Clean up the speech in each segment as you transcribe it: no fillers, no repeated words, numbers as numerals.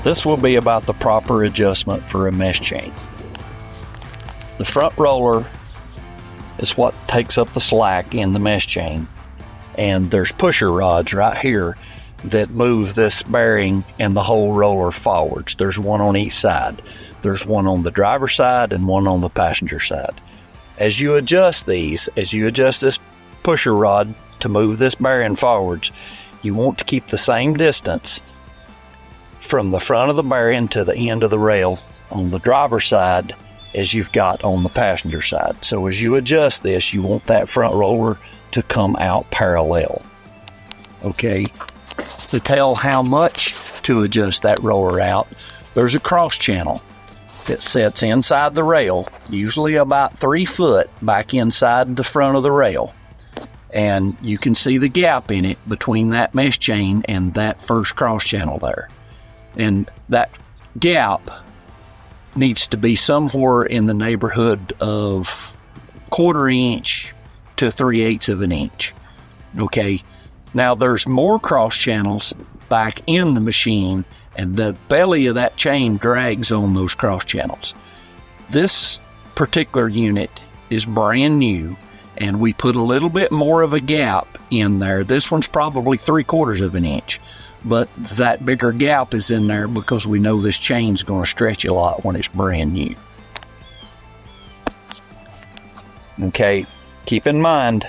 This will be about the proper adjustment for a mesh chain. The front roller is what takes up the slack in the mesh chain, and there's pusher rods right here that move this bearing and the whole roller forwards. There's one on each side. There's one on the driver's side and one on the passenger side. As you adjust these, as you adjust this pusher rod to move this bearing forwards, you want to keep the same distance from the front of the bearing to the end of the rail on the driver's side as you've got on the passenger side. So as you adjust this, you want that front roller to come out parallel. Okay, to tell how much to adjust that roller out, there's a cross channel that sits inside the rail, usually about 3 foot back inside the front of the rail. And you can see the gap in it between that mesh chain and that first cross channel there. And that gap needs to be somewhere in the neighborhood of 1/4 inch to 3/8 of an inch. Okay, now there's more cross channels back in the machine, and the belly of that chain drags on those cross channels. This particular unit is brand new, and we put a little bit more of a gap in there. This one's probably 3/4 of an inch, but that bigger gap is in there because we know this chain's going to stretch a lot when it's brand new. Okay, keep in mind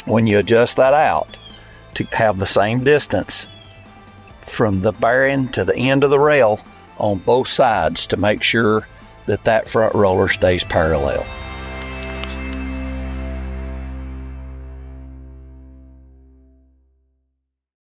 when you adjust that out to have the same distance from the bearing to the end of the rail on both sides to make sure that that front roller stays parallel.